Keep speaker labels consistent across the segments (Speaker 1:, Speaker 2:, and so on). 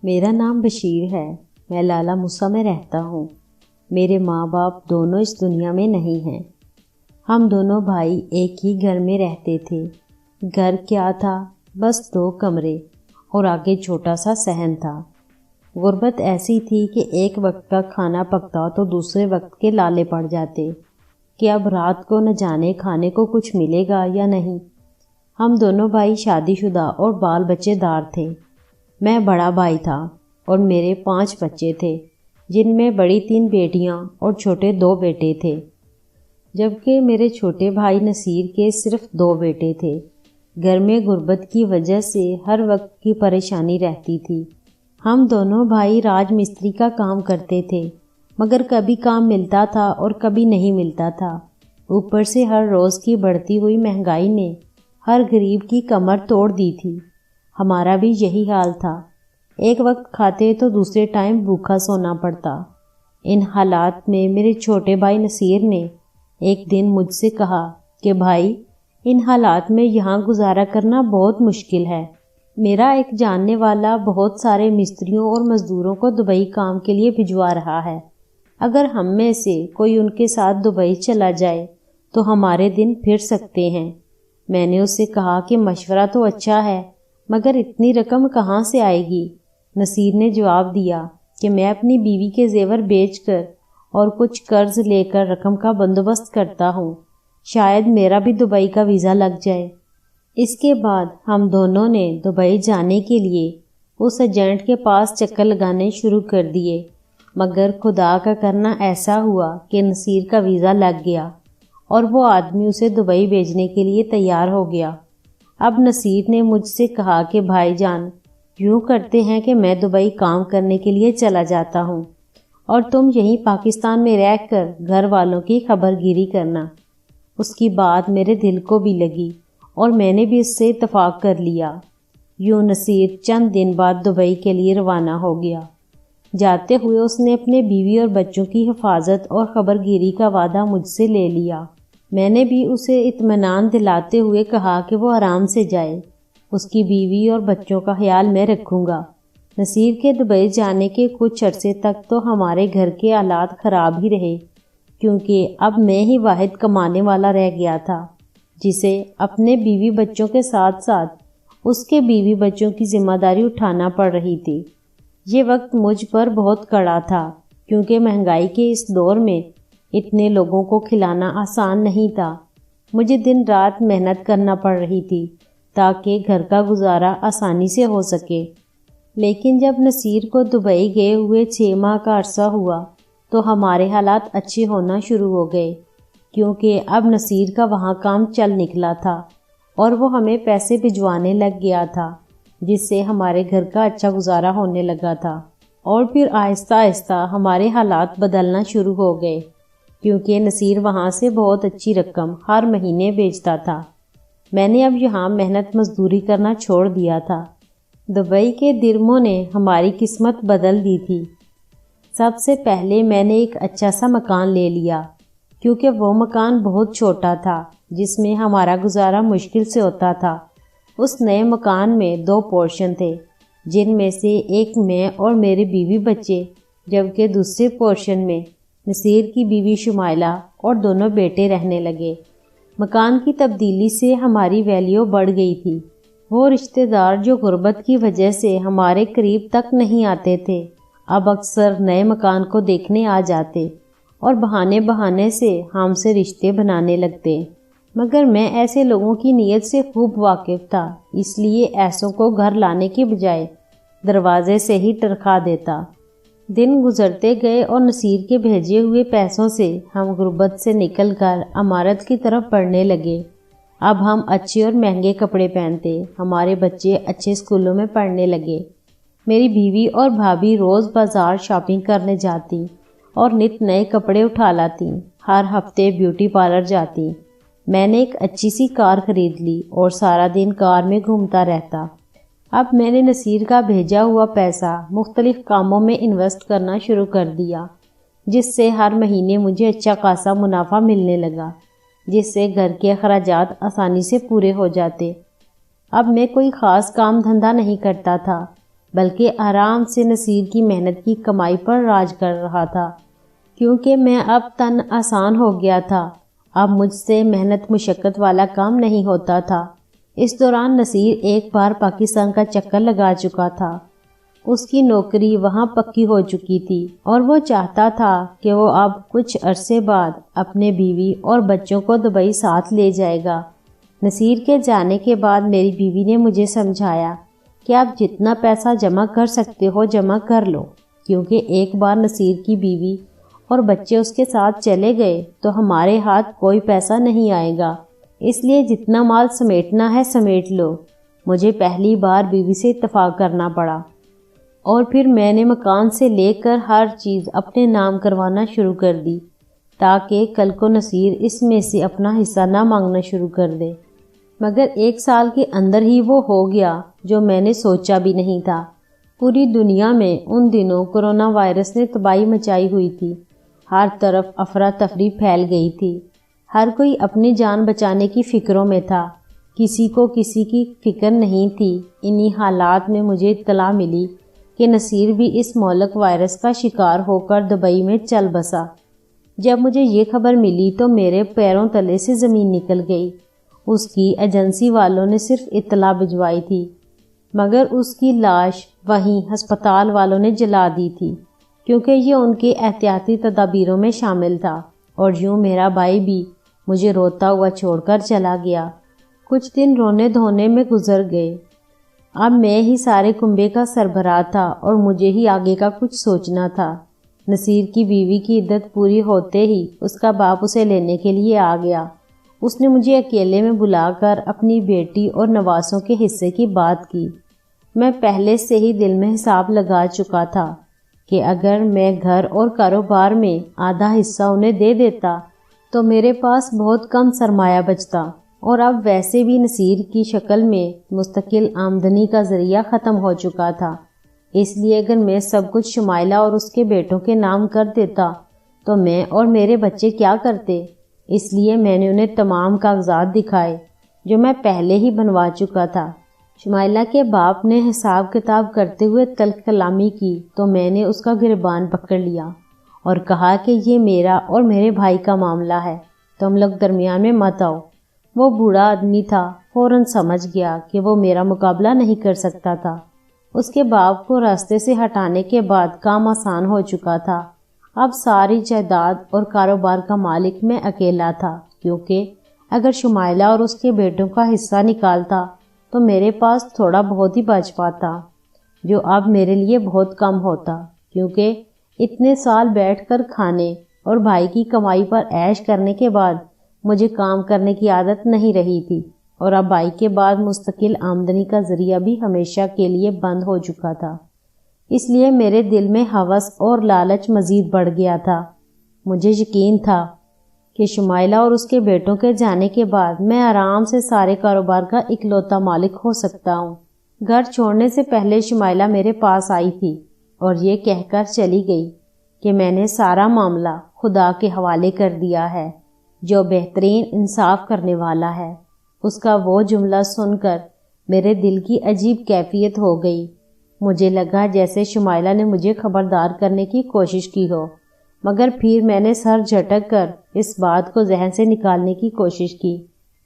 Speaker 1: میرا نام بشیر ہے۔ میں لالہ موسیٰ میں رہتا ہوں۔ میرے ماں باپ دونوں اس دنیا میں نہیں ہیں۔ ہم دونوں بھائی ایک ہی گھر میں رہتے تھے۔ گھر کیا تھا، بس 2 کمرے اور آگے چھوٹا سا صحن تھا۔ غربت ایسی تھی کہ ایک وقت کا کھانا پکتا تو دوسرے وقت کے لالے پڑ جاتے کہ اب رات کو نہ جانے کھانے کو کچھ ملے گا یا نہیں۔ ہم دونوں بھائی شادی شدہ اور بال بچے دار تھے۔ میں بڑا بھائی تھا اور میرے 5 بچے تھے، جن میں بڑی 3 بیٹیاں اور چھوٹے 2 بیٹے تھے، جبکہ میرے چھوٹے بھائی نصیر کے صرف 2 بیٹے تھے۔ گھر میں غربت کی وجہ سے ہر وقت کی پریشانی رہتی تھی۔ ہم دونوں بھائی راج مستری کا کام کرتے تھے، مگر کبھی کام ملتا تھا اور کبھی نہیں ملتا تھا۔ اوپر سے ہر روز کی بڑھتی ہوئی مہنگائی نے ہر غریب کی کمر توڑ دی تھی۔ ہمارا بھی یہی حال تھا۔ ایک وقت کھاتے تو دوسرے ٹائم بھوکا سونا پڑتا۔ ان حالات میں میرے چھوٹے بھائی نصیر نے ایک دن مجھ سے کہا کہ بھائی، ان حالات میں یہاں گزارا کرنا بہت مشکل ہے۔ میرا ایک جاننے والا بہت سارے مستریوں اور مزدوروں کو دبئی کام کے لیے بھجوا رہا ہے۔ اگر ہم میں سے کوئی ان کے ساتھ دبئی چلا جائے تو ہمارے دن پھر سکتے ہیں۔ میں نے اس سے کہا کہ مشورہ تو اچھا ہے، مگر اتنی رقم کہاں سے آئے گی؟ نصیر نے جواب دیا کہ میں اپنی بیوی کے زیور بیچ کر اور کچھ قرض لے کر رقم کا بندوبست کرتا ہوں، شاید میرا بھی دبئی کا ویزا لگ جائے۔ اس کے بعد ہم دونوں نے دبئی جانے کے لیے اس ایجنٹ کے پاس چکر لگانے شروع کر دیے، مگر خدا کا کرنا ایسا ہوا کہ نصیر کا ویزا لگ گیا اور وہ آدمی اسے دبئی بھیجنے کے لیے تیار ہو گیا۔ اب نصیر نے مجھ سے کہا کہ بھائی جان، یوں کرتے ہیں کہ میں دبئی کام کرنے کے لیے چلا جاتا ہوں اور تم یہیں پاکستان میں رہ کر گھر والوں کی خبر گیری کرنا۔ اس کی بات میرے دل کو بھی لگی اور میں نے بھی اس سے اتفاق کر لیا۔ یوں نصیر چند دن بعد دبئی کے لیے روانہ ہو گیا۔ جاتے ہوئے اس نے اپنے بیوی اور بچوں کی حفاظت اور خبر گیری کا وعدہ مجھ سے لے لیا۔ میں نے بھی اسے اطمینان دلاتے ہوئے کہا کہ وہ آرام سے جائے، اس کی بیوی اور بچوں کا خیال میں رکھوں گا۔ نصیر کے دبئی جانے کے کچھ عرصے تک تو ہمارے گھر کے حالات خراب ہی رہے، کیونکہ اب میں ہی واحد کمانے والا رہ گیا تھا، جسے اپنے بیوی بچوں کے ساتھ ساتھ اس کے بیوی بچوں کی ذمہ داری اٹھانا پڑ رہی تھی۔ یہ وقت مجھ پر بہت کڑا تھا، کیونکہ مہنگائی کے اس دور میں اتنے لوگوں کو کھلانا آسان نہیں تھا۔ مجھے دن رات محنت کرنا پڑ رہی تھی تاکہ گھر کا گزارا آسانی سے ہو سکے۔ لیکن جب نصیر کو دبئی گئے ہوئے 6 ماہ کا عرصہ ہوا تو ہمارے حالات اچھے ہونا شروع ہو گئے، کیونکہ اب نصیر کا وہاں کام چل نکلا تھا اور وہ ہمیں پیسے بھجوانے لگ گیا تھا، جس سے ہمارے گھر کا اچھا گزارا ہونے لگا تھا۔ اور پھر آہستہ آہستہ ہمارے حالات بدلنا شروع ہو گئے، کیونکہ نصیر وہاں سے بہت اچھی رقم ہر مہینے بھیجتا تھا۔ میں نے اب یہاں محنت مزدوری کرنا چھوڑ دیا تھا۔ دبئی کے درموں نے ہماری قسمت بدل دی تھی۔ سب سے پہلے میں نے ایک اچھا سا مکان لے لیا، کیونکہ وہ مکان بہت چھوٹا تھا جس میں ہمارا گزارا مشکل سے ہوتا تھا۔ اس نئے مکان میں 2 پورشن تھے، جن میں سے ایک میں اور میرے بیوی بچے، جبکہ دوسرے پورشن میں نصیر کی بیوی شمائلہ اور دونوں بیٹے رہنے لگے۔ مکان کی تبدیلی سے ہماری ویلیو بڑھ گئی تھی۔ وہ رشتہ دار جو غربت کی وجہ سے ہمارے قریب تک نہیں آتے تھے، اب اکثر نئے مکان کو دیکھنے آ جاتے اور بہانے بہانے سے ہم سے رشتے بنانے لگتے، مگر میں ایسے لوگوں کی نیت سے خوب واقف تھا، اس لیے ایسوں کو گھر لانے کی بجائے دروازے سے ہی ٹرکھا دیتا۔ دن گزرتے گئے اور نصیر کے بھیجے ہوئے پیسوں سے ہم غربت سے نکل کر عمارت کی طرف بڑھنے لگے۔ اب ہم اچھے اور مہنگے کپڑے پہنتے، ہمارے بچے اچھے اسکولوں میں پڑھنے لگے۔ میری بیوی اور بھابھی روز بازار شاپنگ کرنے جاتی اور نت نئے کپڑے اٹھا لاتی، ہر ہفتے بیوٹی پارلر جاتی۔ میں نے ایک اچھی سی کار خرید لی اور سارا دن کار میں گھومتا رہتا۔ اب میں نے نصیر کا بھیجا ہوا پیسہ مختلف کاموں میں انویسٹ کرنا شروع کر دیا، جس سے ہر مہینے مجھے اچھا خاصا منافع ملنے لگا، جس سے گھر کے اخراجات آسانی سے پورے ہو جاتے۔ اب میں کوئی خاص کام دھندا نہیں کرتا تھا، بلکہ آرام سے نصیر کی محنت کی کمائی پر راج کر رہا تھا، کیونکہ میں اب تن آسان ہو گیا تھا۔ اب مجھ سے محنت مشقت والا کام نہیں ہوتا تھا۔ اس دوران نصیر ایک بار پاکستان کا چکر لگا چکا تھا۔ اس کی نوکری وہاں پکی ہو چکی تھی اور وہ چاہتا تھا کہ وہ اب کچھ عرصے بعد اپنے بیوی اور بچوں کو دبئی ساتھ لے جائے گا۔ نصیر کے جانے کے بعد میری بیوی نے مجھے سمجھایا کہ آپ جتنا پیسہ جمع کر سکتے ہو جمع کر لو، کیونکہ ایک بار نصیر کی بیوی اور بچے اس کے ساتھ چلے گئے تو ہمارے ہاتھ کوئی پیسہ نہیں آئے گا، اس لیے جتنا مال سمیٹنا ہے سمیٹ لو۔ مجھے پہلی بار بیوی سے اتفاق کرنا پڑا اور پھر میں نے مکان سے لے کر ہر چیز اپنے نام کروانا شروع کر دی، تاکہ کل کو نصیر اس میں سے اپنا حصہ نہ مانگنا شروع کر دے۔ مگر 1 سال کے اندر ہی وہ ہو گیا جو میں نے سوچا بھی نہیں تھا۔ پوری دنیا میں ان دنوں کورونا وائرس نے تباہی مچائی ہوئی تھی۔ ہر طرف افراتفری پھیل گئی تھی۔ ہر کوئی اپنی جان بچانے کی فکروں میں تھا، کسی کو کسی کی فکر نہیں تھی۔ انہی حالات میں مجھے اطلاع ملی کہ نصیر بھی اس مہلک وائرس کا شکار ہو کر دبئی میں چل بسا۔ جب مجھے یہ خبر ملی تو میرے پیروں تلے سے زمین نکل گئی۔ اس کی ایجنسی والوں نے صرف اطلاع بھجوائی تھی، مگر اس کی لاش وہیں ہسپتال والوں نے جلا دی تھی، کیونکہ یہ ان کے احتیاطی تدابیروں میں شامل تھا۔ اور یوں میرا بھائی بھی مجھے روتا ہوا چھوڑ کر چلا گیا۔ کچھ دن رونے دھونے میں گزر گئے۔ اب میں ہی سارے کنبے کا سربراہ تھا اور مجھے ہی آگے کا کچھ سوچنا تھا۔ نصیر کی بیوی کی عدت پوری ہوتے ہی اس کا باپ اسے لینے کے لیے آ گیا۔ اس نے مجھے اکیلے میں بلا کر اپنی بیٹی اور نواسوں کے حصے کی بات کی۔ میں پہلے سے ہی دل میں حساب لگا چکا تھا کہ اگر میں گھر اور کاروبار میں آدھا حصہ انہیں دے دیتا تو میرے پاس بہت کم سرمایہ بچتا، اور اب ویسے بھی نصیر کی شکل میں مستقل آمدنی کا ذریعہ ختم ہو چکا تھا۔ اس لیے اگر میں سب کچھ شمائلہ اور اس کے بیٹوں کے نام کر دیتا تو میں اور میرے بچے کیا کرتے؟ اس لیے میں نے انہیں تمام کاغذات دکھائے جو میں پہلے ہی بنوا چکا تھا۔ شمائلہ کے باپ نے حساب کتاب کرتے ہوئے تلخ کلامی کی تو میں نے اس کا گریبان پکڑ لیا اور کہا کہ یہ میرا اور میرے بھائی کا معاملہ ہے، تم لوگ درمیان میں مت آؤ۔ وہ بوڑھا آدمی تھا، فوراً سمجھ گیا کہ وہ میرا مقابلہ نہیں کر سکتا تھا۔ اس کے باپ کو راستے سے ہٹانے کے بعد کام آسان ہو چکا تھا۔ اب ساری جائیداد اور کاروبار کا مالک میں اکیلا تھا، کیونکہ اگر شمائلہ اور اس کے بیٹوں کا حصہ نکالتا تو میرے پاس تھوڑا بہت ہی بچ پاتا، جو اب میرے لیے بہت کم ہوتا، کیونکہ اتنے سال بیٹھ کر کھانے اور بھائی کی کمائی پر عیش کرنے کے بعد مجھے کام کرنے کی عادت نہیں رہی تھی، اور اب بھائی کے بعد مستقل آمدنی کا ذریعہ بھی ہمیشہ کے لیے بند ہو چکا تھا۔ اس لیے میرے دل میں ہوس اور لالچ مزید بڑھ گیا تھا۔ مجھے یقین تھا کہ شمائلہ اور اس کے بیٹوں کے جانے کے بعد میں آرام سے سارے کاروبار کا اکلوتا مالک ہو سکتا ہوں۔ گھر چھوڑنے سے پہلے شمائلہ میرے پاس آئی تھی اور یہ کہہ کر چلی گئی کہ میں نے سارا معاملہ خدا کے حوالے کر دیا ہے، جو بہترین انصاف کرنے والا ہے۔ اس کا وہ جملہ سن کر میرے دل کی عجیب کیفیت ہو گئی۔ مجھے لگا جیسے شمائلہ نے مجھے خبردار کرنے کی کوشش کی ہو، مگر پھر میں نے سر جھٹک کر اس بات کو ذہن سے نکالنے کی کوشش کی،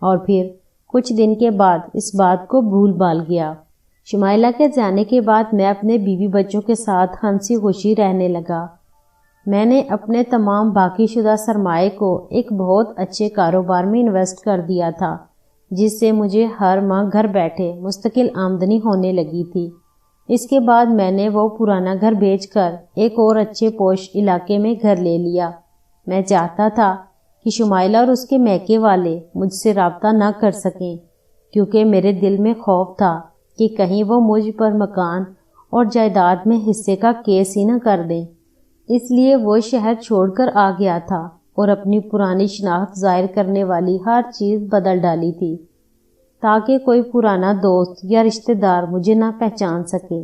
Speaker 1: اور پھر کچھ دن کے بعد اس بات کو بھول بھال گیا۔ شمائلہ کے جانے کے بعد میں اپنے بیوی بچوں کے ساتھ ہنسی خوشی رہنے لگا۔ میں نے اپنے تمام باقی شدہ سرمائے کو ایک بہت اچھے کاروبار میں انویسٹ کر دیا تھا، جس سے مجھے ہر ماہ گھر بیٹھے مستقل آمدنی ہونے لگی تھی۔ اس کے بعد میں نے وہ پرانا گھر بیچ کر ایک اور اچھے پوش علاقے میں گھر لے لیا۔ میں چاہتا تھا کہ شمائلہ اور اس کے میکے والے مجھ سے رابطہ نہ کر سکیں، کیونکہ میرے دل میں خوف تھا کہ کہیں وہ مجھ پر مکان اور جائیداد میں حصے کا کیس ہی نہ کر دیں۔ اس لیے وہ شہر چھوڑ کر آ گیا تھا اور اپنی پرانی شناخت ظاہر کرنے والی ہر چیز بدل ڈالی تھی، تاکہ کوئی پرانا دوست یا رشتہ دار مجھے نہ پہچان سکے۔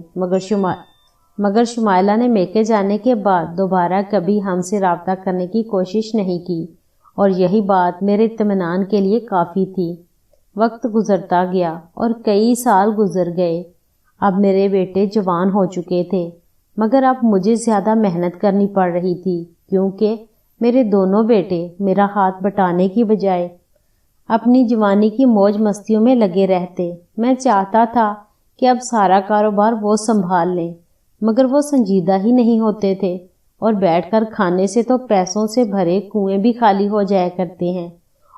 Speaker 1: مگر شمائلہ نے میکے جانے کے بعد دوبارہ کبھی ہم سے رابطہ کرنے کی کوشش نہیں کی، اور یہی بات میرے اطمینان کے لیے کافی تھی۔ وقت گزرتا گیا اور کئی سال گزر گئے۔ اب میرے بیٹے جوان ہو چکے تھے، مگر اب مجھے زیادہ محنت کرنی پڑ رہی تھی، کیونکہ میرے دونوں بیٹے میرا ہاتھ بٹانے کی بجائے اپنی جوانی کی موج مستیوں میں لگے رہتے۔ میں چاہتا تھا کہ اب سارا کاروبار وہ سنبھال لیں، مگر وہ سنجیدہ ہی نہیں ہوتے تھے، اور بیٹھ کر کھانے سے تو پیسوں سے بھرے کنویں بھی خالی ہو جایا کرتے ہیں،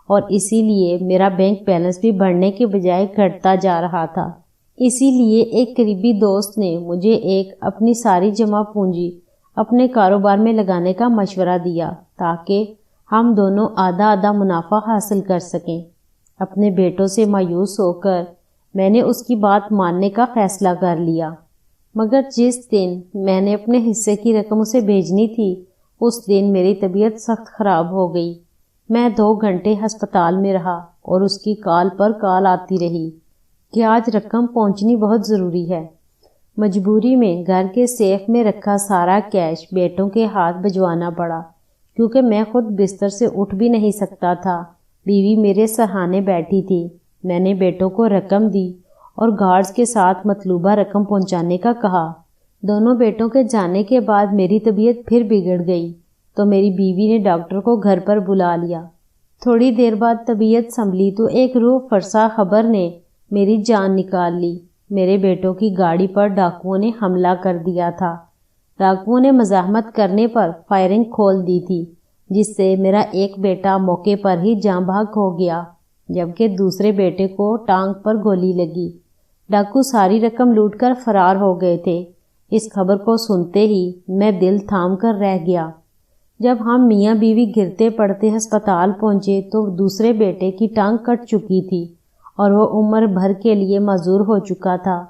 Speaker 1: اور اسی لیے میرا بینک بیلنس بھی بڑھنے کے بجائے گھٹتا جا رہا تھا۔ اسی لیے ایک قریبی دوست نے مجھے اپنی ساری جمع پونجی اپنے کاروبار میں لگانے کا مشورہ دیا تاکہ ہم دونوں آدھا آدھا منافع حاصل کر سکیں۔ اپنے بیٹوں سے مایوس ہو کر میں نے اس کی بات ماننے کا فیصلہ کر لیا، مگر جس دن میں نے اپنے حصے کی رقم اسے بھیجنی تھی اس دن میری طبیعت سخت خراب ہو گئی۔ میں 2 گھنٹے ہسپتال میں رہا اور اس کی کال پر کال آتی رہی کہ آج رقم پہنچنی بہت ضروری ہے۔ مجبوری میں گھر کے سیف میں رکھا سارا کیش بیٹوں کے ہاتھ بھجوانا پڑا، کیونکہ میں خود بستر سے اٹھ بھی نہیں سکتا تھا۔ بیوی میرے سرہانے بیٹھی تھی۔ میں نے بیٹوں کو رقم دی اور گارڈز کے ساتھ مطلوبہ رقم پہنچانے کا کہا۔ دونوں بیٹوں کے جانے کے بعد میری طبیعت پھر بگڑ گئی تو میری بیوی نے ڈاکٹر کو گھر پر بلا لیا۔ تھوڑی دیر بعد طبیعت سنبھلی تو ایک روح فرسا خبر نے میری جان نکال لی۔ میرے بیٹوں کی گاڑی پر ڈاکوؤں نے حملہ کر دیا تھا۔ ڈاکوؤں نے مزاحمت کرنے پر فائرنگ کھول دی تھی، جس سے میرا ایک بیٹا موقع پر ہی جاں بحق ہو گیا، جبکہ دوسرے بیٹے کو ٹانگ پر گولی لگی۔ ڈاکو ساری رقم لوٹ کر فرار ہو گئے تھے۔ اس خبر کو سنتے ہی میں دل تھام کر رہ گیا۔ جب ہم میاں بیوی گرتے پڑتے ہسپتال پہنچے تو دوسرے بیٹے کی ٹانگ کٹ چکی تھی اور وہ عمر بھر کے لیے معذور ہو چکا تھا۔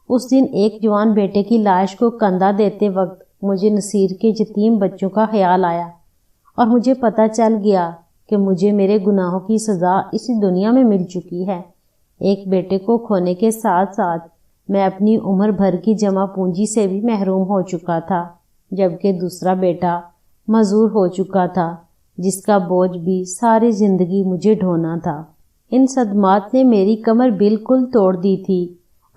Speaker 1: اس دن ایک جوان بیٹے کی لاش کو کندھا دیتے وقت مجھے نصیر کے یتیم بچوں کا خیال آیا، اور مجھے پتہ چل گیا کہ مجھے میرے گناہوں کی سزا اسی دنیا میں مل چکی ہے۔ ایک بیٹے کو کھونے کے ساتھ ساتھ میں اپنی عمر بھر کی جمع پونجی سے بھی محروم ہو چکا تھا، جبکہ دوسرا بیٹا معذور ہو چکا تھا، جس کا بوجھ بھی ساری زندگی مجھے ڈھونا تھا۔ ان صدمات نے میری کمر بالکل توڑ دی تھی۔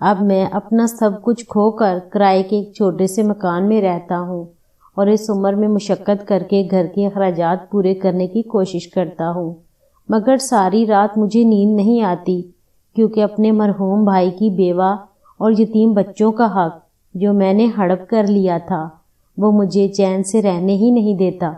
Speaker 1: اب میں اپنا سب کچھ کھو کر کرائے کے ایک چھوٹے سے مکان میں رہتا ہوں، اور اس عمر میں مشقت کر کے گھر کے اخراجات پورے کرنے کی کوشش کرتا ہوں، مگر ساری رات مجھے نیند نہیں آتی، کیونکہ اپنے مرحوم بھائی کی بیوہ اور یتیم بچوں کا حق جو میں نے ہڑپ کر لیا تھا وہ مجھے چین سے رہنے ہی نہیں دیتا۔